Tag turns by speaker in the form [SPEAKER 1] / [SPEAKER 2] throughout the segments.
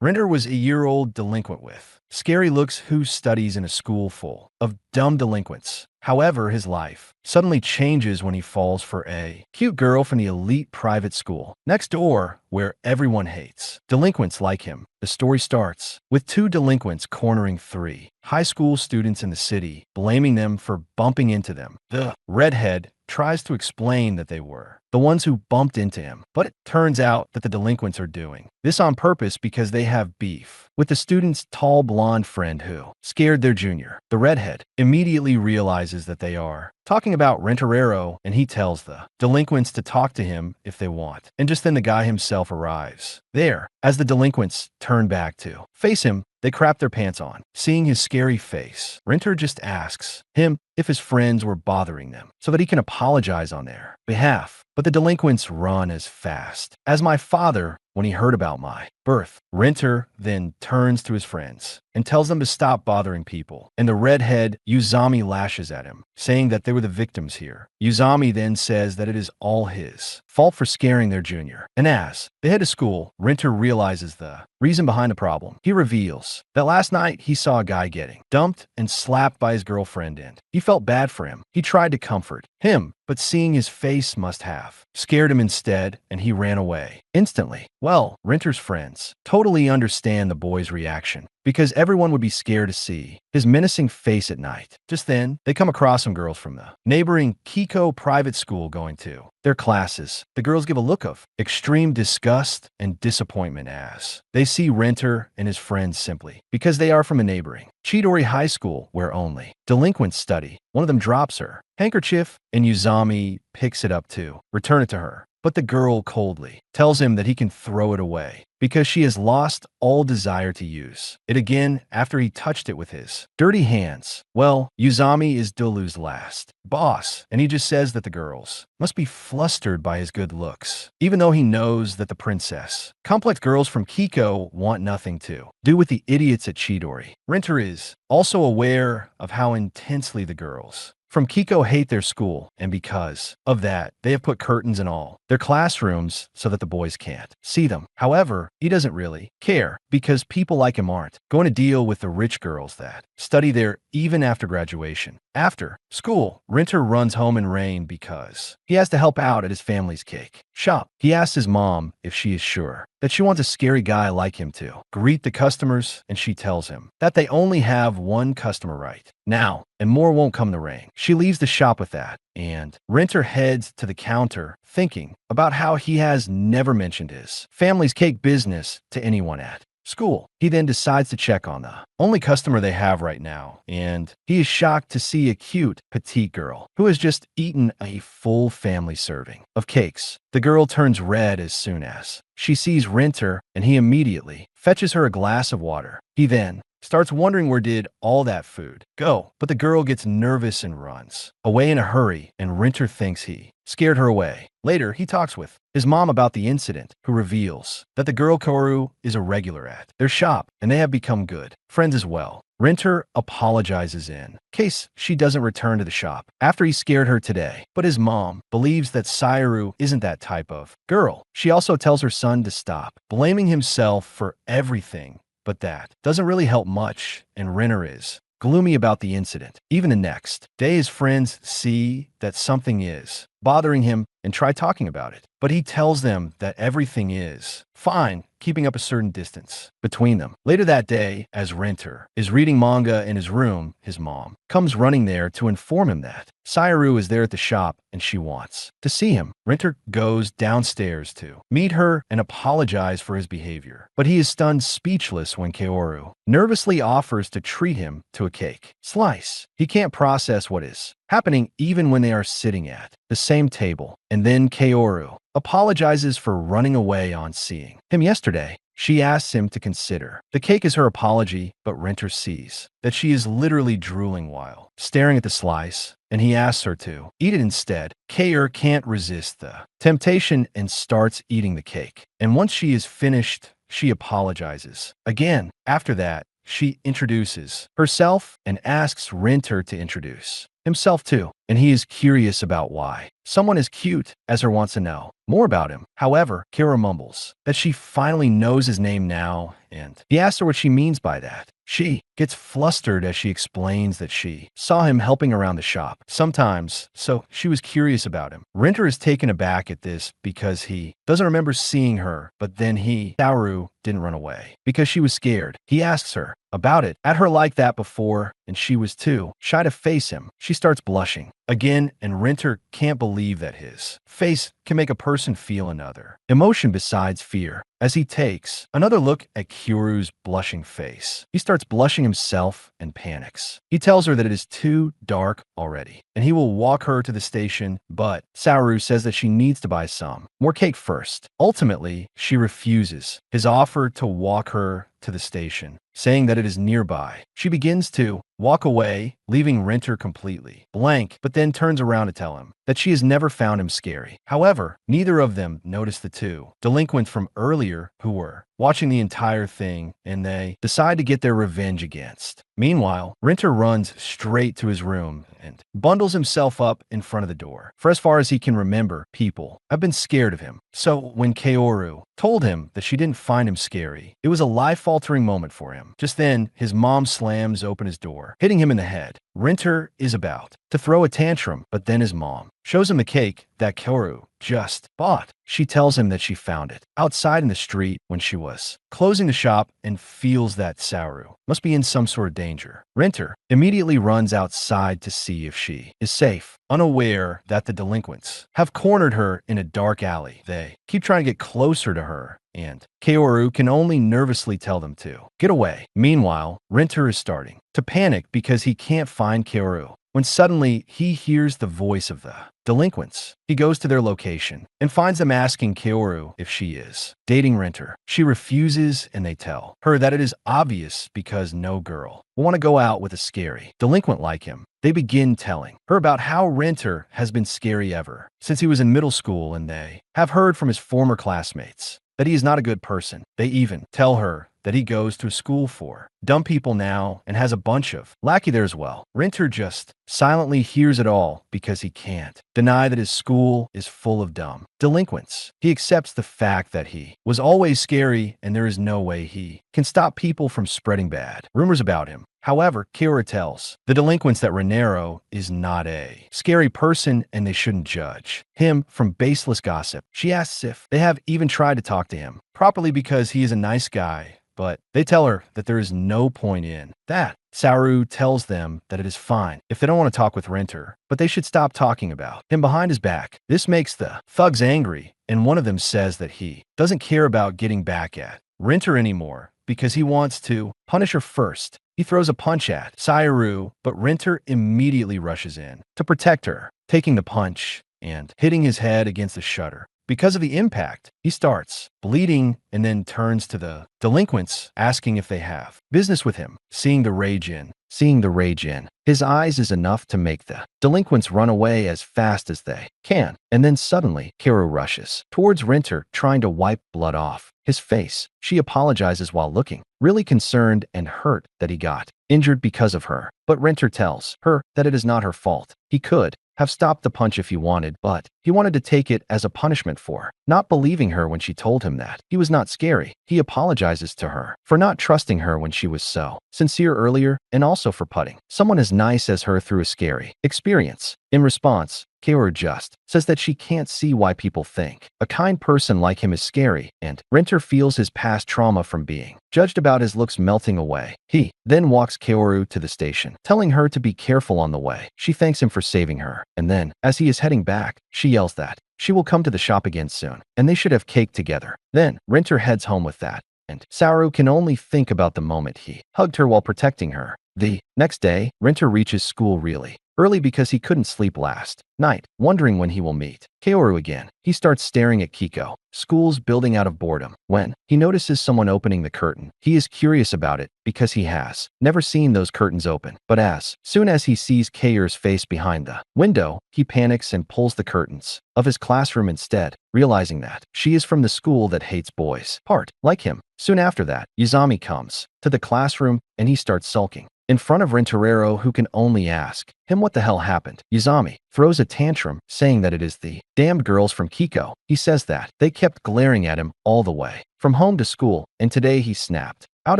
[SPEAKER 1] Renter was a year-old delinquent with scary looks who studies in a school full of dumb delinquents. However, his life suddenly changes when he falls for a cute girl from the elite private school next door where everyone hates delinquents like him. The story starts with two delinquents cornering three high school students in the city, blaming them for bumping into them. The redhead tries to explain that they were the ones who bumped into him, but it turns out that the delinquents are doing this on purpose because they have beef with the student's tall blonde friend who scared their junior. The redhead immediately realizes that they are talking about Renterero, and he tells the delinquents to talk to him if they want. And just then the guy himself arrives. There, as the delinquents turn back to face him, they crap their pants on. Seeing his scary face, Renter just asks him if his friends were bothering them so that he can apologize on their behalf. But the delinquents run as fast as my father when he heard about my birth. Renter then turns to his friends and tells them to stop bothering people. And the redhead Uzami lashes at him, saying that they were the victims here. Uzami then says that it is all his fault for scaring their junior. And as they head to school, Renter realizes the reason behind the problem. He reveals that last night he saw a guy getting dumped and slapped by his girlfriend, and he felt bad for him. He tried to comfort him, but seeing his face must have scared him instead, and he ran away instantly. Well, Renter's friends totally understand the boy's reaction because everyone would be scared to see his menacing face at night. Just then, they come across some girls from the neighboring Kiko private school going to their classes. The girls give a look of extreme disgust and disappointment as they see Renter and his friends simply because they are from a neighboring Chidori High School where only delinquents study. One of them drops her handkerchief and Uzami picks it up to return it to her. But the girl coldly tells him that he can throw it away because she has lost all desire to use it again after he touched it with his dirty hands. Well, Uzami is Dolu's last boss, and he just says that the girls must be flustered by his good looks, even though he knows that the princess complex girls from Kiko want nothing to do with the idiots at Chidori. Renter is also aware of how intensely the girls from Kiko hate their school, and because of that, they have put curtains in all their classrooms so that the boys can't see them. However, he doesn't really care because people like him aren't going to deal with the rich girls that study there even after graduation. After school, Renter runs home in rain because he has to help out at his family's cake shop. He asks his mom if she is sure that she wants a scary guy like him to greet the customers, and she tells him that they only have one customer right now, and more won't come in the rain. She leaves the shop with that, and Renter heads to the counter thinking about how he has never mentioned his family's cake business to anyone at school. He then decides to check on the only customer they have right now, and he is shocked to see a cute, petite girl who has just eaten a full family serving of cakes. The girl turns red as soon as she sees Renter, and he immediately fetches her a glass of water. He then starts wondering where did all that food go, but the girl gets nervous and runs away in a hurry, and Renter thinks he scared her away. Later, he talks with his mom about the incident, who reveals that the girl Koru is a regular at their shop, and they have become good friends as well. Renter apologizes in case she doesn't return to the shop after he scared her today, but his mom believes that Sayuru isn't that type of girl. She also tells her son to stop blaming himself for everything, but that doesn't really help much, and Renter is gloomy about the incident. Even the next day, his friends see that something is bothering him and try talking about it, but he tells them that everything is fine, keeping up a certain distance between them. Later that day, as Renter is reading manga in his room, his mom comes running there to inform him that Sayuru is there at the shop and she wants to see him. Renter goes downstairs to meet her and apologize for his behavior, but he is stunned speechless when Kaoru nervously offers to treat him to a cake slice. He can't process what is happening even when they are sitting at the same table. And then Kaoru apologizes for running away on seeing him yesterday. She asks him to consider the cake as her apology, but Renter sees that she is literally drooling while staring at the slice, and he asks her to eat it instead. Kaoru can't resist the temptation and starts eating the cake. And once she is finished, she apologizes again. After that, she introduces herself and asks Renter to introduce himself too, and he is curious about why someone as cute as her wants to know more about him. However, Kara mumbles that she finally knows his name now, and he asks her what she means by that. She gets flustered as she explains that she saw him helping around the shop sometimes, so she was curious about him. Renter is taken aback at this because he doesn't remember seeing her, but then Saru, didn't run away because she was scared. He asks her about it, at her like that before, and she was too shy to face him. She starts blushing again, and Renter can't believe that his face can make a person feel another emotion besides fear. As he takes another look at Kyoru's blushing face, he starts blushing himself and panics. He tells her that it is too dark already, and he will walk her to the station, but Saru says that she needs to buy some more cake first. Ultimately, she refuses his offer to walk her to the station, saying that it is nearby. She begins to walk away, leaving Renter completely blank, but then turns around to tell him that she has never found him scary. However, neither of them notice the two delinquents from earlier who were watching the entire thing, and they decide to get their revenge against. Meanwhile, Renter runs straight to his room and bundles himself up in front of the door. For as far as he can remember, people have been scared of him. So when Kaoru told him that she didn't find him scary, it was a life-altering moment for him. Just then, his mom slams open his door, hitting him in the head. Renter is about to throw a tantrum, but then his mom shows him the cake that Kaoru just bought. She tells him that she found it outside in the street when she was closing the shop and feels that Saru must be in some sort of danger. Renter immediately runs outside to see if she is safe, unaware that the delinquents have cornered her in a dark alley. They keep trying to get closer to her, and Kaoru can only nervously tell them to get away. Meanwhile, Renter is starting to panic because he can't find Kaoru, when suddenly he hears the voice of the delinquents. He goes to their location and finds them asking Kaoru if she is dating Renter. She refuses, and they tell her that it is obvious because no girl will want to go out with a scary delinquent like him. They begin telling her about how Renter has been scary ever since he was in middle school, and they have heard from his former classmates that he is not a good person. They even tell her that he goes to a school for dumb people now and has a bunch of lackey there as well. Renter just silently hears it all because he can't deny that his school is full of dumb delinquents. He accepts the fact that he was always scary, and there is no way he can stop people from spreading bad rumors about him. However, Kira tells the delinquents that Renero is not a scary person and they shouldn't judge him from baseless gossip. She asks if they have even tried to talk to him properly because he is a nice guy, but they tell her that there is no point in that. Saru tells them that it is fine if they don't want to talk with Renter, but they should stop talking about him behind his back. This makes the thugs angry, and one of them says that he doesn't care about getting back at Renter anymore because he wants to punish her first. He throws a punch at Saru, but Renter immediately rushes in to protect her, taking the punch and hitting his head against the shutter. Because of the impact, he starts bleeding and then turns to the delinquents, asking if they have business with him. Seeing the rage in his eyes is enough to make the delinquents run away as fast as they can. And then suddenly, Kiro rushes towards Renter, trying to wipe blood off his face. She apologizes while looking really concerned and hurt that he got injured because of her. But Renter tells her that it is not her fault. He could have stopped the punch if he wanted, but he wanted to take it as a punishment for not believing her when she told him that he was not scary. He apologizes to her for not trusting her when she was so sincere earlier, and also for putting someone as nice as her through a scary experience. In response, Kaoru just says that she can't see why people think a kind person like him is scary, and Renter feels his past trauma from being judged about his looks melting away. He then walks Kaoru to the station, telling her to be careful on the way. She thanks him for saving her, and then, as he is heading back, she yells that she will come to the shop again soon, and they should have cake together. Then, Renter heads home with that, and Saru can only think about the moment he hugged her while protecting her. The next day, Renter reaches school really early because he couldn't sleep last night, wondering when he will meet Kaoru again. He starts staring at Kiko. School's building out of boredom. When he notices someone opening the curtain, he is curious about it because he has never seen those curtains open. But as soon as he sees Kaoru's face behind the window, he panics and pulls the curtains of his classroom instead, realizing that she is from the school that hates boys. Part like him. Soon after that, Yuzami comes to the classroom and he starts sulking in front of Rentorero, who can only ask him what the hell happened. Yuzami throws a tantrum, saying that it is the damned girls from Kiko. He says that they kept glaring at him all the way from home to school, and today he snapped out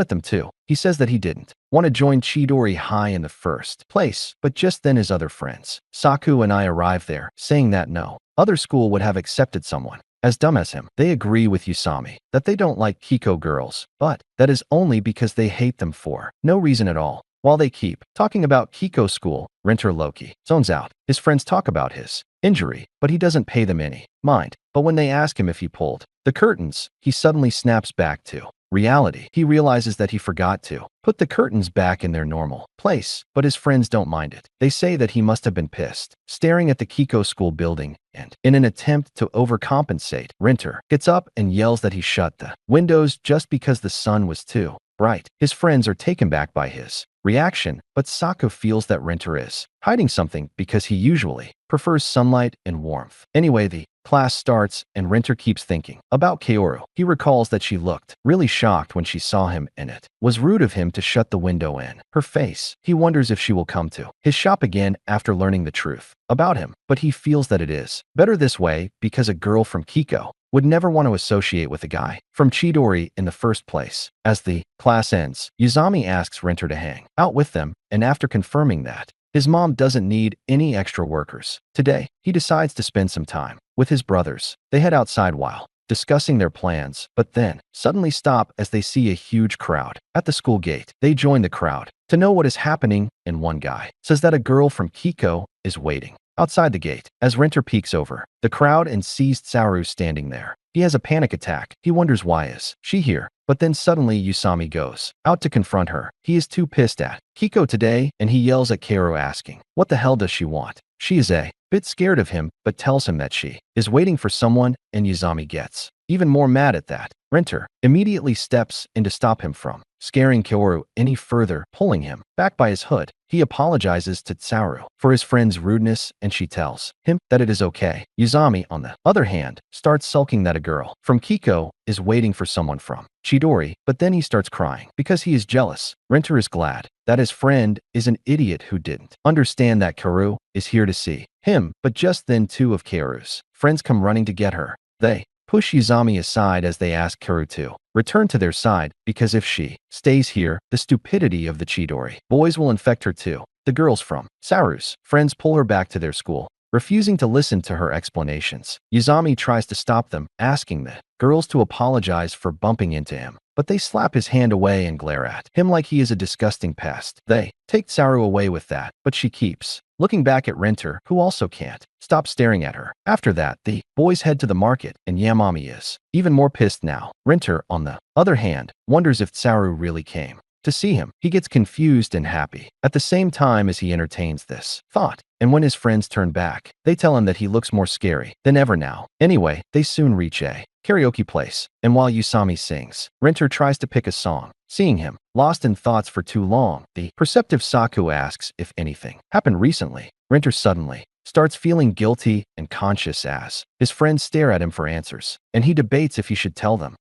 [SPEAKER 1] at them too. He says that he didn't want to join Chidori High in the first place, but just then his other friends, Saku and I, arrive there, saying that no other school would have accepted someone as dumb as him. They agree with Yusami that they don't like Kiko girls, but that is only because they hate them for no reason at all. While they keep talking about Kiko school, Renter Loki zones out. His friends talk about his injury, but he doesn't pay them any mind. But when they ask him if he pulled the curtains, he suddenly snaps back to reality. He realizes that he forgot to put the curtains back in their normal place, but his friends don't mind it. They say that he must have been pissed, staring at the Kiko school building, and in an attempt to overcompensate, Renter gets up and yells that he shut the windows just because the sun was too bright. His friends are taken back by his reaction, but Saku feels that Renter is hiding something because he usually prefers sunlight and warmth. Anyway, the class starts and Renter keeps thinking about Kaoru. He recalls that she looked really shocked when she saw him, and it was rude of him to shut the window in her face. He wonders if she will come to his shop again after learning the truth about him, but he feels that it is better this way because a girl from Kiko would never want to associate with a guy from Chidori in the first place. As the class ends, Yuzami asks Renter to hang out with them, and after confirming that his mom doesn't need any extra workers today, he decides to spend some time with his brothers. They head outside while discussing their plans, but then suddenly stop as they see a huge crowd at the school gate. They join the crowd to know what is happening, and one guy says that a girl from Kiko is waiting outside the gate. As Renter peeks over the crowd and sees Tsaru standing there, he has a panic attack. He wonders why is she here, but then suddenly Yusami goes out to confront her. He is too pissed at Kiko today, and he yells at Kaoru asking, what the hell does she want? She is a bit scared of him, but tells him that she is waiting for someone, and Yuzami gets even more mad at that. Renter immediately steps in to stop him from scaring Kaoru any further, pulling him back by his hood. He apologizes to Tsaru for his friend's rudeness, and she tells him that it is okay. Yuzami, on the other hand, starts sulking that a girl from Kiko is waiting for someone from Chidori, but then he starts crying because he is jealous. Renter is glad that his friend is an idiot who didn't understand that Kaoru is here to see him, but just then two of Kaoru's friends come running to get her. They push Yuzami aside as they ask Kaoru to return to their side, because if she stays here, the stupidity of the Chidori boys will infect her too. The girls from Tsaru's friends pull her back to their school, refusing to listen to her explanations. Yuzami tries to stop them, asking the girls to apologize for bumping into him, but they slap his hand away and glare at him like he is a disgusting pest. They take Tsaru away with that, but she keeps looking back at Renter, who also can't stop staring at her. After that, the boys head to the market, and Yamami is even more pissed now. Renter, on the other hand, wonders if Tsaru really came to see him. He gets confused and happy at the same time as he entertains this thought. And when his friends turn back, they tell him that he looks more scary than ever now. Anyway, they soon reach a karaoke place, and while Yusami sings, Renter tries to pick a song. Seeing him lost in thoughts for too long, the perceptive Saku asks if anything happened recently. Renter suddenly starts feeling guilty and conscious as his friends stare at him for answers, and he debates if he should tell them